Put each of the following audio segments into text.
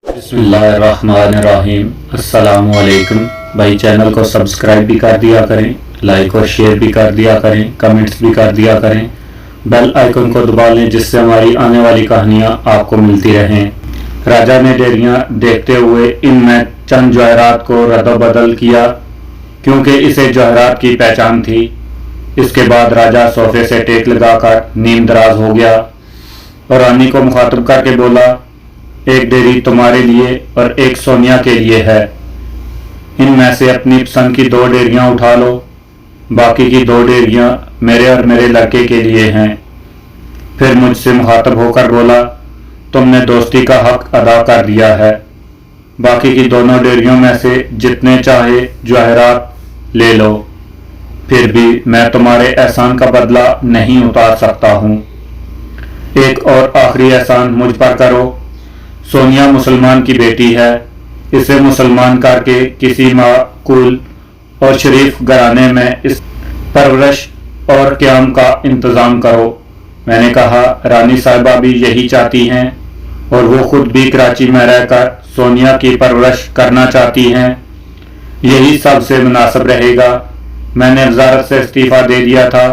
बिस्मिल्लाहिर्रहमानिर्रहीम। अस्सलाम वालेकुम। भाई चैनल को सब्सक्राइब भी कर दिया करें, लाइक और शेयर भी कर दिया करें, कमेंट्स भी कर दिया करें, बेल आइकन को दबा लें जिससे हमारी आने वाली कहानियाँ आपको मिलती रहें। राजा ने डेरियाँ देखते हुए इनमें चंद जवाहरात को रद्द-बदल किया क्योंकि इसे जवाहरात की पहचान थी। इसके बाद राजा सोफे से टेक लगाकर नीम दराज हो गया और रानी को मुखातब करके बोला, एक डेरी तुम्हारे लिए और एक सोनिया के लिए है। इनमें से अपनी पसंद की 2 डेरियां उठा लो, बाकी की 2 डेरियां मेरे और मेरे लड़के के लिए हैं। फिर मुझसे मुखातब होकर बोला, तुमने दोस्ती का हक अदा कर दिया है, बाकी की दोनों डेरियों में से जितने चाहे जवाहरात ले लो, फिर भी मैं तुम्हारे एहसान का बदला नहीं उतार सकता हूँ। एक और आखिरी एहसान मुझ पर करो। सोनिया मुसलमान की बेटी है, इसे मुसलमान करके किसी माकूल और शरीफ घराने में इस परवरिश और क़याम का इंतज़ाम करो। मैंने कहा, रानी साहिबा भी यही चाहती हैं और वो खुद भी कराची में रहकर सोनिया की परवरिश करना चाहती हैं। यही सबसे मुनासिब रहेगा। मैंने वजारत से इस्तीफ़ा दे दिया था।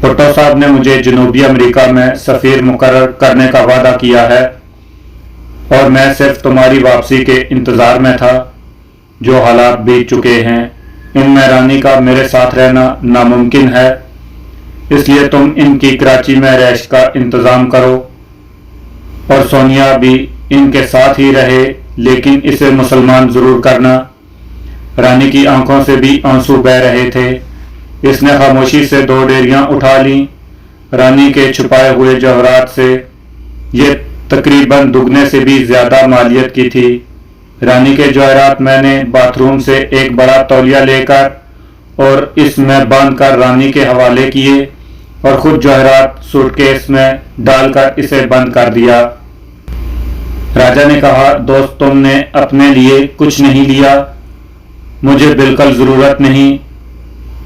भुट्टो साहब ने मुझे जनूबी अमेरिका में सफ़ीर मुकर्रर करने का वादा किया है और मैं सिर्फ तुम्हारी वापसी के इंतज़ार में था। जो हालात बीत चुके हैं, इनमें रानी का मेरे साथ रहना नामुमकिन है, इसलिए तुम इनकी कराची में रैश का इंतज़ाम करो और सोनिया भी इनके साथ ही रहे, लेकिन इसे मुसलमान ज़रूर करना। रानी की आंखों से भी आंसू बह रहे थे। इसने खामोशी से 2 डेरियां उठा लीं। रानी के छुपाए हुए जवाहरात से ये तकरीबन दुगने से भी ज्यादा मालियत की थी। रानी के जवाहरात मैंने बाथरूम से एक बड़ा तौलिया लेकर और इसमें बांधकर रानी के हवाले किए और खुद जवाहरात सूटकेस में डालकर इसे बंद कर दिया। राजा ने कहा, दोस्त तुमने अपने लिए कुछ नहीं लिया, मुझे बिल्कुल ज़रूरत नहीं।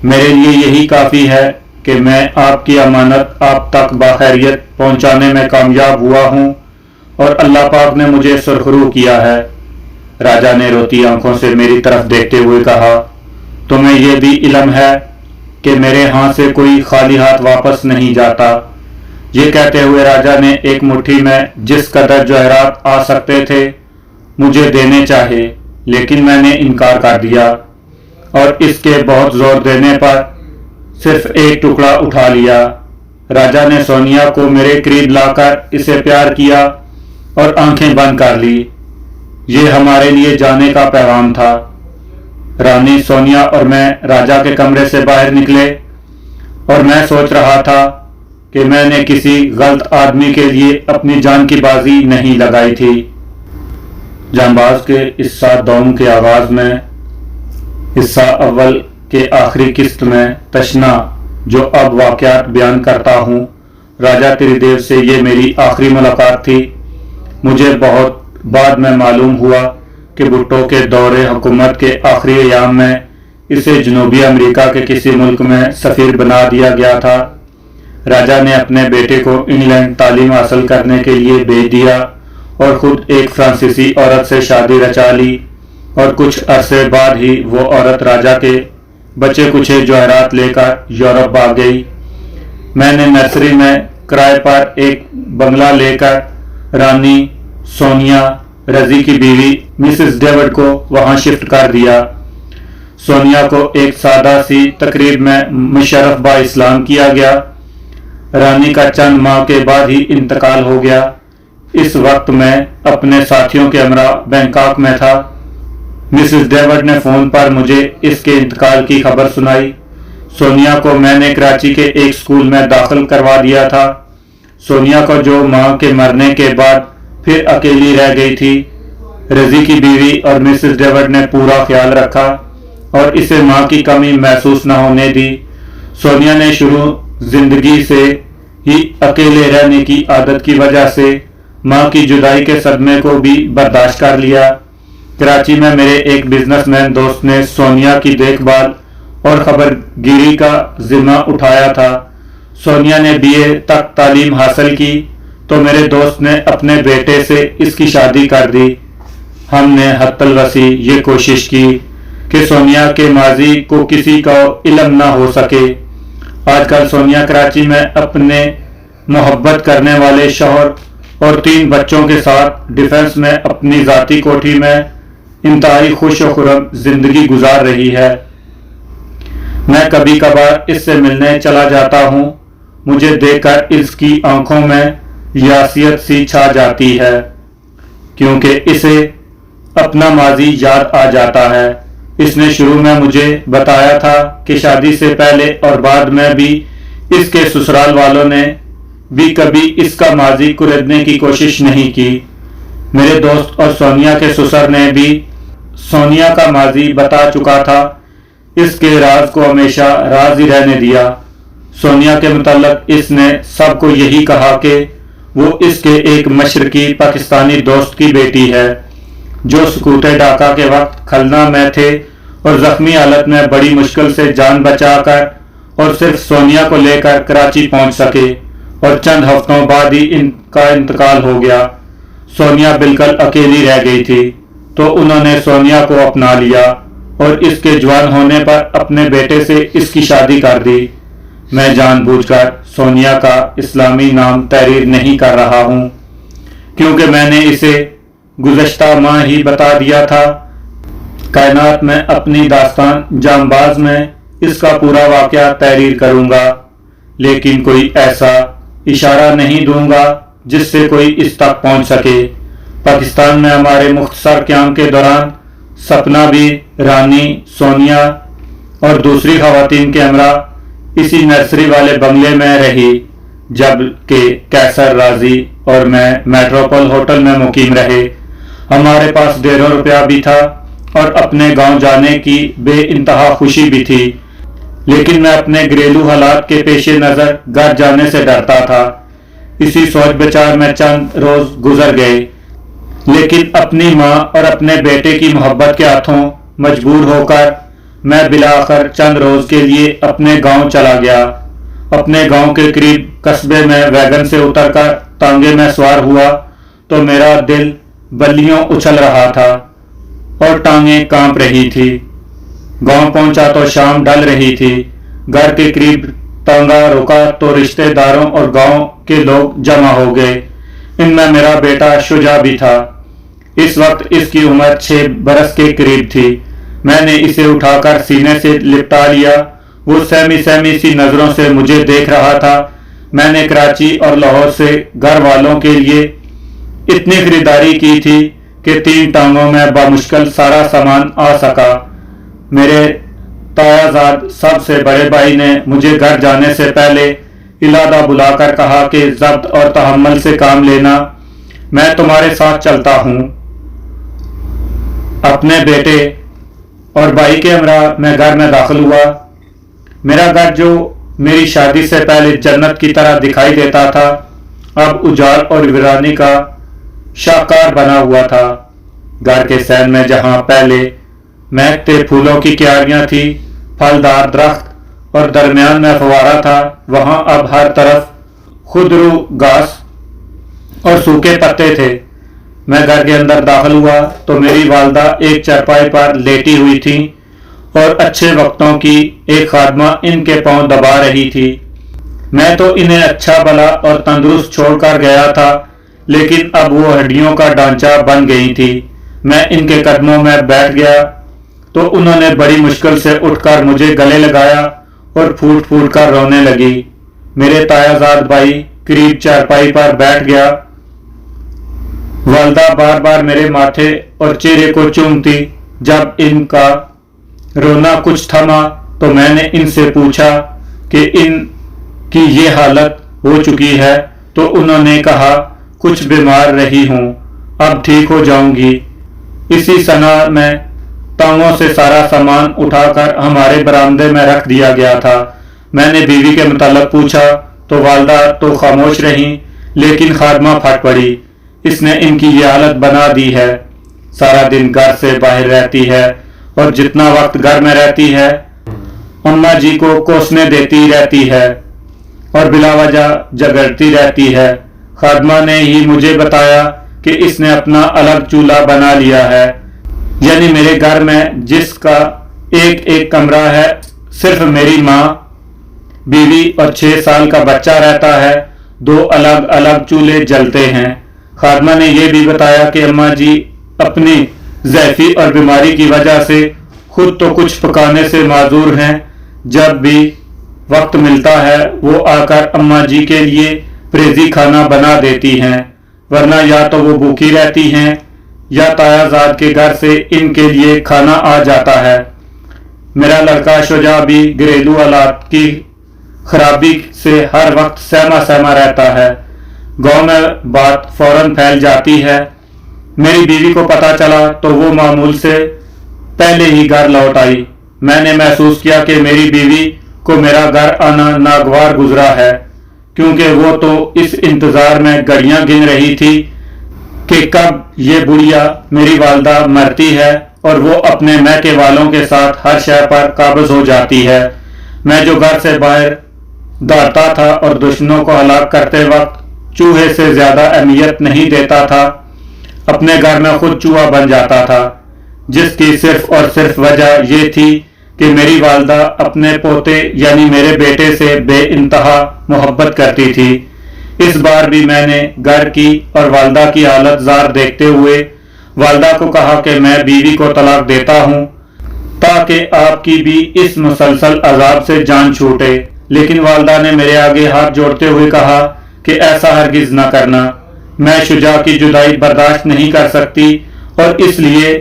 मेरे लिए यही काफ़ी है कि मैं आपकी अमानत आप तक बाखैरियत पहुंचाने में कामयाब हुआ हूं और अल्लाह पाक ने मुझे सुरखरू किया है। राजा ने रोती आंखों से मेरी तरफ देखते हुए कहा, तुम्हें यह भी इल्म है कि मेरे हाथ से कोई खाली हाथ वापस नहीं जाता। ये कहते हुए राजा ने एक मुट्ठी में जिस कदर जवाहरात आ सकते थे मुझे देने चाहे, लेकिन मैंने इनकार कर दिया और इसके बहुत जोर देने पर सिर्फ एक टुकड़ा उठा लिया। राजा ने सोनिया को मेरे करीब लाकर इसे प्यार किया और आंखें बंद कर ली। ये हमारे लिए जाने का पैगाम था। रानी, सोनिया और मैं राजा के कमरे से बाहर निकले और मैं सोच रहा था कि मैंने किसी गलत आदमी के लिए अपनी जान की बाजी नहीं लगाई थी। जांबाज के हिस्सा दोम के आगाज में, हिस्सा अव्वल के आखिरी किस्त में तशना जो अब वाक़यात बयान करता हूँ। राजा त्रिदेव से ये मेरी आखिरी मुलाकात थी। मुझे बहुत बाद में मालूम हुआ कि भुट्टो के दौरे हुकूमत के आखिरी अयाम में इसे जनूबी अमेरिका के किसी मुल्क में सफ़ीर बना दिया गया था। राजा ने अपने बेटे को इंग्लैंड तालीम हासिल करने के लिए भेज दिया और ख़ुद एक फ्रांसीसी औरत से शादी रचा ली और कुछ अरसे बाद ही वो औरत राजा के बचे कुछे जवाहरात लेकर यूरोप भाग गई। मैंने नर्सरी में किराए पर एक बंगला लेकर रानी, सोनिया, रजी की बीवी मिसेस डेविड को वहां शिफ्ट कर दिया। सोनिया को एक सादा सी तकरीब में मुशर्रफ बा इस्लाम किया गया। रानी का चंद माह के बाद ही इंतकाल हो गया। इस वक्त मैं अपने साथियों के हमरा बैंकॉक में था। मिसेस डेविड ने फ़ोन पर मुझे इसके इंतकाल की खबर सुनाई। सोनिया को मैंने कराची के एक स्कूल में दाखिल करवा दिया था। सोनिया को जो माँ के मरने के बाद फिर अकेली रह गई थी, रजी की बीवी और मिसेस डेविड ने पूरा ख्याल रखा और इसे माँ की कमी महसूस न होने दी। सोनिया ने शुरू जिंदगी से ही अकेले रहने की आदत की वजह से माँ की जुदाई के सदमे को भी बर्दाश्त कर लिया। कराची में मेरे एक बिजनेसमैन दोस्त ने सोनिया की देखभाल और खबरगिरी का जिम्मा उठाया था। सोनिया ने बीए तक तालीम हासिल की तो मेरे दोस्त ने अपने बेटे से इसकी शादी कर दी। ہم نے حد الوسع یہ کوشش کی کہ سونیا کے ماضی کو کسی کا علم نہ ہو سکے۔ آج کل سونیا کراچی میں اپنے محبت کرنے والے شوہر اور 3 بچوں کے ساتھ ڈیفنس میں اپنی ذاتی کوٹھی میں انتہائی خوش و خرم زندگی گزار رہی ہے۔ میں کبھی کبھار اس سے ملنے چلا جاتا ہوں، مجھے دیکھ کر اس کی آنکھوں میں یاسیت سی چھا جاتی ہے، کیونکہ اسے اپنا ماضی یاد آ جاتا ہے۔ اس نے شروع میں مجھے بتایا تھا کہ شادی سے پہلے اور بعد میں بھی اس کے سسرال والوں نے بھی کبھی اس کا ماضی کریدنے کی کوشش نہیں کی۔ میرے دوست اور سونیا کے سسر نے بھی سونیا کا ماضی بتا چکا تھا، اس کے راز کو ہمیشہ راز ہی رہنے دیا۔ سونیا کے متعلق اس نے سب کو یہی کہا کہ وہ اس کے ایک مشرقی پاکستانی دوست کی بیٹی ہے، جو سقوط ڈھاکہ کے وقت کھلنا میں تھے اور زخمی حالت میں بڑی مشکل سے جان بچا کر اور صرف سونیا کو لے کر کراچی پہنچ سکے اور چند ہفتوں بعد ہی ان کا انتقال ہو گیا۔ سونیا بالکل اکیلی رہ گئی تھی، تو انہوں نے سونیا کو اپنا لیا اور اس کے جوان ہونے پر اپنے بیٹے سے اس کی شادی کر دی۔ میں جان بوجھ کر سونیا کا اسلامی نام تحریر نہیں کر رہا ہوں، کیونکہ میں نے اسے گزشتہ ماہ ہی بتا دیا تھا۔ کائنات میں اپنی داستان جانباز میں اس کا پورا واقعہ تحریر کروں گا، لیکن کوئی ایسا اشارہ نہیں دوں گا جس سے کوئی اس تک پہنچ سکے۔ پاکستان میں ہمارے مختصر قیام کے دوران سپنا بھی، رانی، سونیا اور دوسری خواتین کے ہمراہ اسی نرسری والے بنگلے میں رہی، جبکہ کیسر، راضی اور میں میٹروپول ہوٹل میں مقیم رہے۔ ہمارے پاس 1.5 روپیہ بھی تھا اور اپنے گاؤں جانے کی بے انتہا خوشی بھی تھی، لیکن میں اپنے گھریلو حالات کے پیش نظر گھر جانے سے ڈرتا تھا۔ اسی سوچ بچار میں چند روز گزر گئے، لیکن اپنی ماں اور اپنے بیٹے کی محبت کے ہاتھوں مجبور ہو کر میں بالآخر چند روز کے لیے اپنے گاؤں چلا گیا۔ اپنے گاؤں کے قریب قصبے میں ویگن سے اتر کر تانگے میں سوار ہوا تو میرا دل بلیوں اچھل رہا تھا اور ٹانگیں کانپ رہی تھی۔ گاؤں پہنچا تو شام ڈل رہی تھی۔ گھر کے قریب تانگا رکا تو رشتہ داروں اور گاؤں کے لوگ جمع ہو گئے، ان میں میرا بیٹا شجاع بھی تھا۔ اس وقت اس کی عمر 6 برس کے قریب تھی۔ میں نے اسے اٹھا کر سینے سے لپٹا لیا، وہ سہمی سہمی سی نظروں سے مجھے دیکھ رہا تھا۔ میں نے کراچی اور لاہور سے گھر والوں کے لیے اتنی خریداری کی تھی کہ 3 ٹانگوں میں بامشکل سارا سامان آ سکا۔ میرے تایا زاد سب سے بڑے بھائی نے مجھے گھر جانے سے پہلے علادہ بلا کر کہا کہ ضبط اور تحمل سے کام لینا، میں تمہارے ساتھ چلتا ہوں۔ اپنے بیٹے اور بھائی کے ہمراہ میں گھر میں داخل ہوا۔ میرا گھر جو میری شادی سے پہلے جنت کی طرح دکھائی دیتا تھا، اب اجاڑ اور ویرانی کا شاہکار بنا ہوا تھا۔ گھر کے صحن میں جہاں پہلے مہکتے پھولوں کی کیاریاں تھی، پھلدار درخت اور درمیان میں فوارہ تھا، وہاں اب ہر طرف خودرو گھاس اور سوکھے پتے تھے۔ میں گھر کے اندر داخل ہوا تو میری والدہ ایک چارپائی پر لیٹی ہوئی تھی اور اچھے وقتوں کی ایک خادمہ ان کے پاؤں دبا رہی تھی۔ میں تو انہیں اچھا بھلا اور تندرست چھوڑ کر گیا تھا، لیکن اب وہ ہڈیوں کا ڈھانچہ بن گئی تھی۔ میں ان کے قدموں میں بیٹھ گیا تو انہوں نے بڑی مشکل سے اٹھ کر مجھے گلے لگایا اور پھوٹ پھوٹ کر رونے لگی۔ میرے تایا زاد بھائی قریب چارپائی پر بیٹھ گیا۔ والدہ بار بار میرے ماتھے اور چہرے کو چومتی۔ جب ان کا رونا کچھ تھما تو میں نے ان سے پوچھا کہ ان کی یہ حالت ہو چکی ہے، تو انہوں نے کہا کچھ بیمار رہی ہوں، اب ٹھیک ہو جاؤں گی۔ اسی سنا میں ٹانگوں سے سارا سامان اٹھا کر ہمارے برآمدے میں رکھ دیا گیا تھا۔ میں نے بیوی کے متعلق پوچھا تو والدہ تو خاموش رہیں، لیکن خادمہ پھٹ پڑی، اس نے ان کی یہ حالت بنا دی ہے، سارا دن گھر سے باہر رہتی ہے اور جتنا وقت گھر میں رہتی ہے اماں جی کو کوسنے دیتی رہتی ہے اور بلا وجہ جھگڑتی رہتی ہے۔ خادمہ نے ہی مجھے بتایا कि इसने अपना अलग चूल्हा बना लिया है। यानी मेरे घर में जिसका एक एक कमरा है, सिर्फ मेरी माँ, बीवी और 6 साल का बच्चा रहता है। 2 अलग अलग चूल्हे जलते हैं। खादमा ने यह भी बताया कि अम्मा जी अपनी ज़ैफ़ी और बीमारी की वजह से खुद तो कुछ पकाने से माजूर हैं, जब भी वक्त मिलता है वो आकर अम्मा जी के लिए परहेज़ी खाना बना देती हैं, वरना या तो वो भूखी रहती हैं या तायाजाद के घर से इनके लिए खाना आ जाता है। मेरा लड़का शुजा भी घरेलू हालात की खराबी से हर वक्त सहमा सहमा रहता है। गांव में बात फौरन फैल जाती है। मेरी बीवी को पता चला तो वो मामूल से पहले ही घर लौट आई। मैंने महसूस किया कि मेरी बीवी को मेरा घर आना नागवार गुजरा है, क्योंकि वो तो इस इंतजार में घड़ियां गिन रही थी कि कब ये बुढ़िया मेरी वालदा मरती है और वो अपने मैके वालों के साथ हर शय पर काबज हो जाती है। मैं जो घर से बाहर दौड़ता था और दुश्मनों को हलाक करते वक्त चूहे से ज्यादा अहमियत नहीं देता था, अपने घर में खुद चूहा बन जाता था, जिसकी सिर्फ और सिर्फ वजह यह थी कि मेरी वालदा अपने पोते यानी मेरे बेटे से बेइंतहा मोहब्बत करती थी। इस बार भी मैंने घर की और वालदा की हालत जार देखते हुए वालदा को कहा कि मैं बीवी को तलाक देता हूँ ताकि आपकी भी इस मुसलसल अजाब से जान छूटे। लेकिन वालदा ने मेरे आगे हाथ जोड़ते हुए कहा कि ऐसा हरगिज न करना, मैं शुजा की जुदाई बर्दाश्त नहीं कर सकती और इसलिए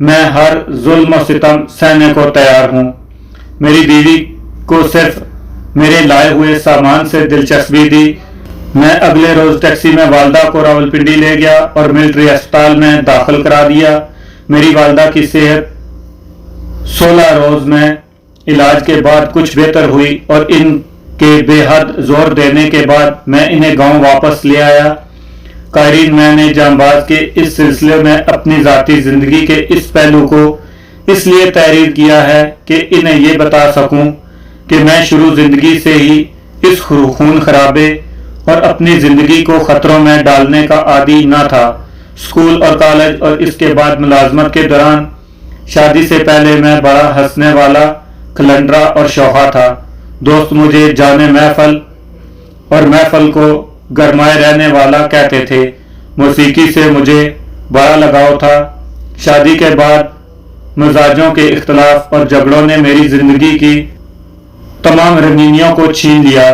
मैं हर जुल्म और सितम सहने को तैयार हूँ। मेरी बीवी को सिर्फ मेरे लाए हुए सामान से दिलचस्पी दी। मैं अगले रोज टैक्सी में वालदा को रावलपिंडी ले गया और मिलिट्री अस्पताल में दाखिल करा दिया। मेरी वालदा की सेहत 16 रोज में इलाज के बाद कुछ बेहतर हुई और इनके बेहद जोर देने के बाद मैं इन्हें गांव वापस ले आया। कायरीन, मैंने जांबाज के इस सिलसिले में अपनी जाती जिंदगी के इस पहलू को इसलिए तहरीर किया है कि इन्हें ये बता सकूं कि मैं शुरू जिंदगी से ही इस खून खराबे और अपनी जिंदगी को खतरों में डालने का आदी न था। स्कूल और कॉलेज और इसके बाद मुलाजमत के दौरान शादी से पहले मैं बड़ा हंसने वाला, खलंडरा और शौखा था। दोस्त मुझे जाने महफल और महफल को गरमाए रहने वाला कहते थे। मौसीकी से मुझे बड़ा लगाव था। शादी के बाद मिजाजों के इख्तलाफ और झगड़ों ने मेरी जिंदगी की तमाम रंगीनियों को छीन लिया।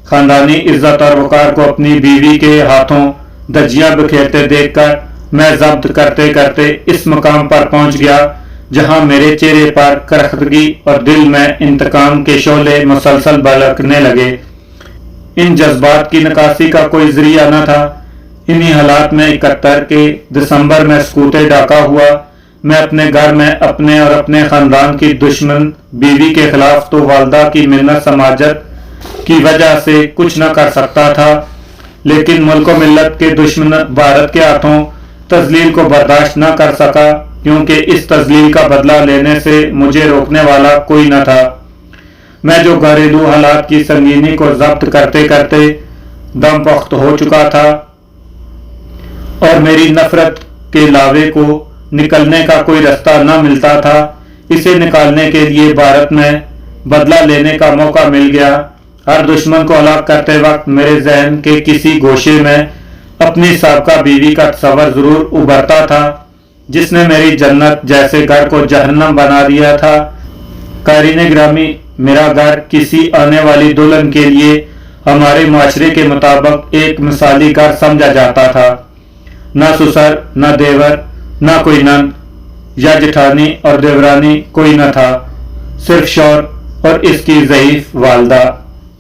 खानदानी इज्जत और वकार को अपनी बीवी के हाथों धज्जियां बिखेरते देखकर मैं जब्त करते करते इस मकाम पर पहुंच गया जहां मेरे चेहरे पर करख्तगी और दिल में इंतकाम के शोले मुसलसल भड़कने लगे। इन जज्बात की निकासी का कोई जरिया न था। इन्हीं हालात में 71 के दिसंबर में स्कूटे डाका हुआ। मैं अपने घर में अपने और अपने खानदान की दुश्मन बीवी के खिलाफ तो वालदा की मिन्नत समाजत की वजह से कुछ न कर सकता था, लेकिन मुल्क व मिल्लत के दुश्मन भारत के हाथों तजलील को बर्दाश्त न कर सका, क्योंकि इस तजलील का बदला लेने से मुझे रोकने वाला कोई न था। मैं जो घरेलू हालात की संगीनी को जब्त करते करते दम पख्त हो चुका था और मेरी नफरत के लावे को निकलने का कोई रास्ता न मिलता था, इसे निकालने के लिए भारत में बदला लेने का मौका मिल गया। हर दुश्मन को हलाक करते वक्त मेरे जहन के किसी गोशे में अपनी साबका बीवी का तस्वर जरूर उभरता था, जिसने मेरी जन्नत जैसे घर को जहन्नम बना दिया था। कारीने ग्रामी, मेरा घर किसी आने वाली दुल्हन के लिए हमारे माशरे के मुताबिक एक मिसाली घर समझा जाता था। न ससुर, न देवर, न कोई नंद या जेठानी और देवरानी कोई न था, सिर्फ शौहर और इसकी ज़ईफ वालदा।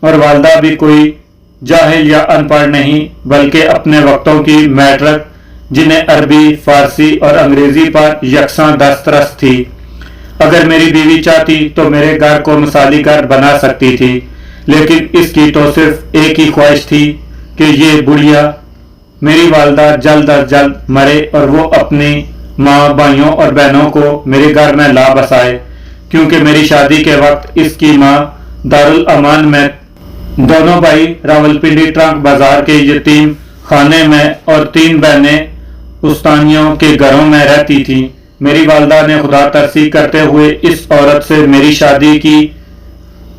और वालदा भी कोई जाहिल या अनपढ़ नहीं, बल्कि अपने वक्तों की मैट्रिक, जिन्हें अरबी, फारसी और अंग्रेजी पर यकसां दस्तरस थी। अगर मेरी बीवी चाहती तो मेरे घर को मिसाली घर बना सकती थी, लेकिन इसकी तो सिर्फ एक ही ख्वाहिश थी कि ये बुढ़िया मेरी वालदा जल्द अज जल्द मरे और वो अपनी माँ, भाइयों और बहनों को मेरे घर में ला बसाए, क्योंकि मेरी शादी के वक्त इसकी माँ दारुल अमान में, दोनों भाई रावलपिंडी ट्रंक बाजार के यतीम खाने में और 3 बहनें استانیوں کے گھروں میں رہتی تھیں۔ میری والدہ نے خدا ترسی کرتے ہوئے اس عورت سے میری شادی کی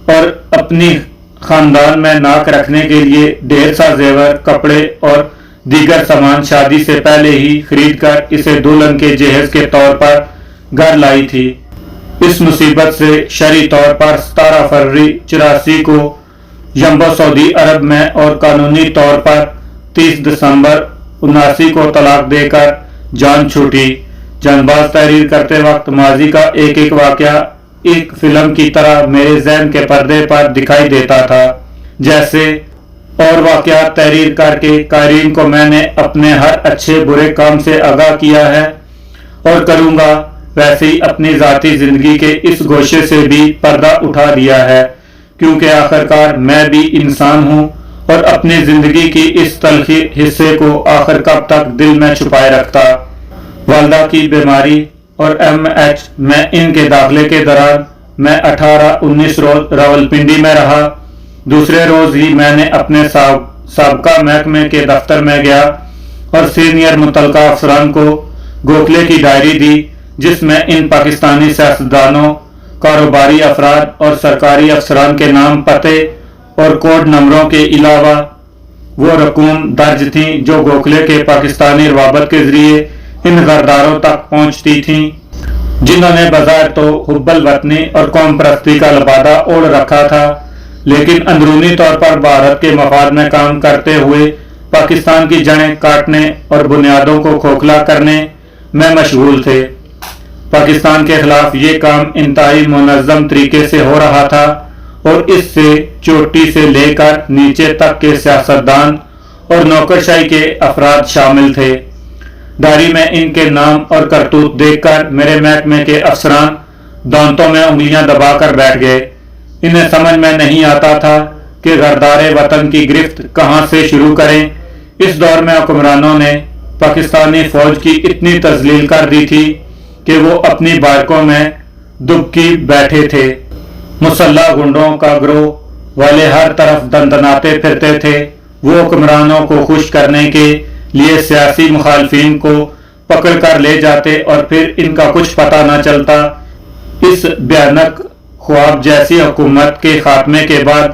اور اپنی خاندان میں ناک رکھنے کے لیے ڈھیر سا زیور، کپڑے اور دیگر سامان شادی سے پہلے ہی خرید کر اسے دلہن کے جہیز کے طور پر گھر لائی تھی۔ اس مصیبت سے شرعی طور پر 17 فروری 84 کو یمبو سعودی عرب میں اور قانونی طور پر 30 دسمبر 79 کو طلاق دے کر جان چھوٹی۔ جان باز تحریر کرتے وقت ماضی کا ایک ایک واقعہ ایک فلم کی طرح میرے ذہن کے پردے پر دکھائی دیتا تھا۔ جیسے اور واقعات تحریر کر کے قارئین کو میں نے اپنے ہر اچھے برے کام سے آگاہ کیا ہے اور کروں گا، ویسے ہی اپنی ذاتی زندگی کے اس گوشے سے بھی پردہ اٹھا دیا ہے، کیونکہ آخرکار میں بھی انسان ہوں اور اپنی زندگی کی اس تلخی حصے کو آخر کب تک دل میں چھپائے رکھتا۔ والدہ کی بیماری اور MH میں ان کے داخلے کے دوران میں 18-19 روز راولپنڈی میں رہا۔ دوسرے روز ہی میں نے اپنے سابقہ محکمے کے دفتر میں گیا اور سینئر متعلقہ افسران کو گوکھلے کی ڈائری دی، جس میں ان پاکستانی سیاستدانوں، کاروباری افراد اور سرکاری افسران کے نام، پتے اور کوڈ نمبروں کے علاوہ وہ رقوم درج تھیں جو گوکھلے کے پاکستانی روابط کے ذریعے ان غرداروں تک پہنچتی تھیں، جنہوں نے بظاہر تو حب الوطنی اور قوم پرستی کا لبادہ اوڑھ رکھا تھا، لیکن اندرونی طور پر بھارت کے مفاد میں کام کرتے ہوئے پاکستان کی جڑیں کاٹنے اور بنیادوں کو کھوکھلا کرنے میں مشغول تھے۔ پاکستان کے خلاف یہ کام انتہائی منظم طریقے سے ہو رہا تھا اور اس سے چوٹی سے لے کر نیچے تک کے سیاستدان اور نوکرشاہی کے افراد شامل تھے۔ ڈائری میں ان کے نام اور کرتوت دیکھ کر میرے محکمے کے افسران دانتوں میں انگلیاں دبا کر بیٹھ گئے۔ انہیں سمجھ میں نہیں آتا تھا کہ غردارے وطن کی گرفت کہاں سے شروع کریں۔ اس دور میں حکمرانوں نے پاکستانی فوج کی اتنی تذلیل کر دی تھی کہ وہ اپنی بارکوں میں دبکی بیٹھے تھے۔ مسلح گنڈوں کا گروہ والے ہر طرف دندناتے پھرتے تھے۔ وہ حکمرانوں کو خوش کرنے کے لیے سیاسی مخالفین کو پکڑ کر لے جاتے اور پھر ان کا کچھ پتہ نہ چلتا۔ اس بھیانک خواب جیسی حکومت کے خاتمے کے بعد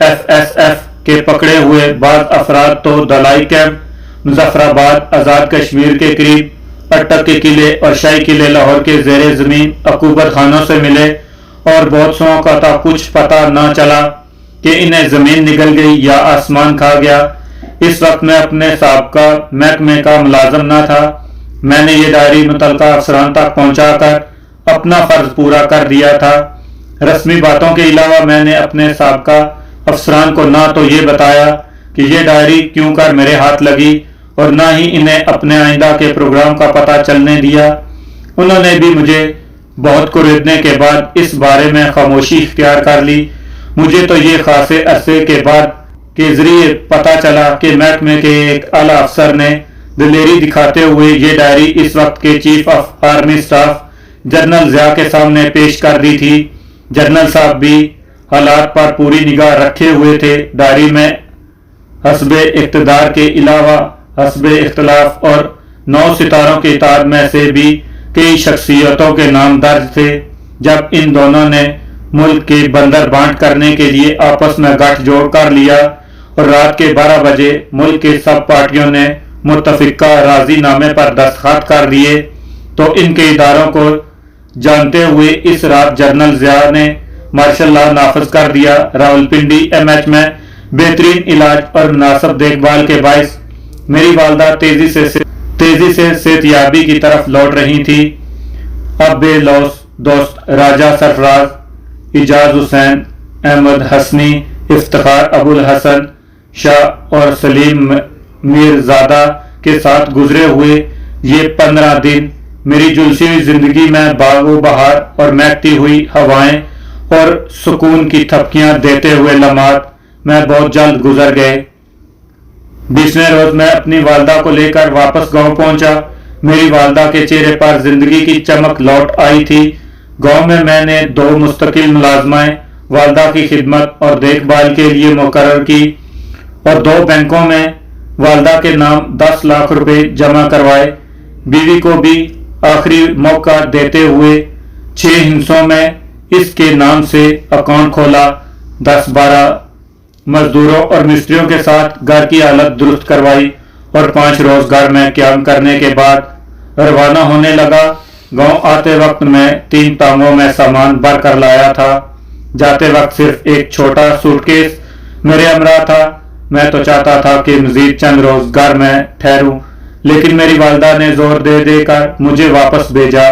FSF کے پکڑے ہوئے بعض افراد تو دلائی کیمپ، مظفر آباد، آزاد کشمیر کے قریب، اٹک کے قلعے اور شاہی قلعے لاہور کے زیر زمین عقوبت خانوں سے ملے اور بہت سو کا تھا کچھ پتہ نہ چلا کہ انہیں زمین نگل گئی یا آسمان کھا گیا۔ اس وقت میں اپنے سابقہ محکمے کا ملازم نہ تھا۔ میں نے یہ ڈائری متعلقہ افسران تک پہنچا کر اپنا فرض پورا کر دیا تھا۔ رسمی باتوں کے علاوہ میں نے اپنے سابقہ افسران کو نہ تو یہ بتایا کہ یہ ڈائری کیوں کر میرے ہاتھ لگی اور نہ ہی انہیں اپنے آئندہ کے پروگرام کا پتہ چلنے دیا۔ انہوں نے بھی مجھے بہت کوریدنے کے بعد اس بارے میں خاموشی اختیار کر لی۔ مجھے تو یہ خاصے عرصے کے بعد کے ذریعے پتہ چلا کہ محکمے کے ایک اعلیٰ افسر نے دلیری دکھاتے ہوئے یہ ڈائری اس وقت کے chief of army staff general Zia کے سامنے پیش کر دی تھی۔ جنرل صاحب بھی حالات پر پوری نگاہ رکھے ہوئے تھے۔ ڈائری میں حسب اقتدار کے علاوہ حسب اختلاف اور 9 ستاروں کی اطاعت میں سے بھی کئی شخصیتوں کے نام درج تھے۔ جب ان دونوں نے ملک کے بندر بانٹ کرنے کے لیے آپس میں گٹھ جوڑ کر لیا اور رات کے 12 بجے ملک کے سب پارٹیوں نے متفقہ راضی نامے پر دستخط کر دیے تو ان کے اداروں کو جانتے ہوئے اس رات جنرل ضیاء نے مارشل لا نافذ کر دیا۔ راولپنڈی MH میں بہترین علاج اور مناسب دیکھ بھال کے باعث میری والدہ تیزی سے صحتیابی کی طرف لوٹ رہی تھی۔ اب بے لوس دوست راجہ سرفراز، اعجاز حسین، احمد حسنی، افتخار ابو الحسن شاہ اور سلیم میرزادہ کے ساتھ گزرے ہوئے یہ 15 دن میری جلسی ہوئی زندگی میں باغ و بہار اور مہکتی ہوئی ہوائیں اور سکون کی تھپکیاں دیتے ہوئے لمحات میں بہت جلد گزر گئے۔ 20ویں روز میں اپنی والدہ کو لے کر واپس گاؤں پہنچا۔ میری والدہ کے چہرے پر زندگی کی چمک لوٹ آئی تھی۔ گاؤں میں نے 2 مستقل ملازمائیں والدہ کی خدمت اور دیکھ بھال کے لیے مقرر کی اور 2 بینکوں میں والدہ کے نام 10 لاکھ روپے جمع کروائے۔ बीवी को भी आखिरी मौका देते हुए 6 हिस्सों में इसके नाम से अकाउंट खोला। 10-12 मजदूरों और मिस्त्रियों के साथ घर की हालत दुरुस्त करवाई और 5 रोज घर में काम करने के बाद रवाना होने लगा। गांव आते वक्त मैं 3 टांगों में सामान भर कर लाया था। जाते वक्त सिर्फ एक छोटा सूटकेस मेरे हमरा था। मैं तो चाहता था कि मजीद चंद रोज घर में ठहरूं, लेकिन मेरी वालिदा ने जोर दे देकर मुझे वापस भेजा,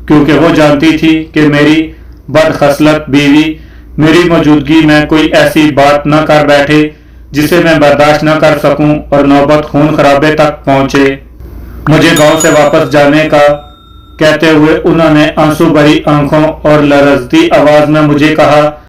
क्योंकि वो जानती थी कि मेरी बदखसलत बीवी मेरी मौजूदगी में कोई ऐसी बात न कर बैठे जिसे मैं बर्दाश्त न कर सकूं और नौबत खून खराबे तक पहुंचे। मुझे गांव से वापस जाने का कहते हुए उन्होंने आंसू भरी आंखों और लरजती आवाज में मुझे कहा,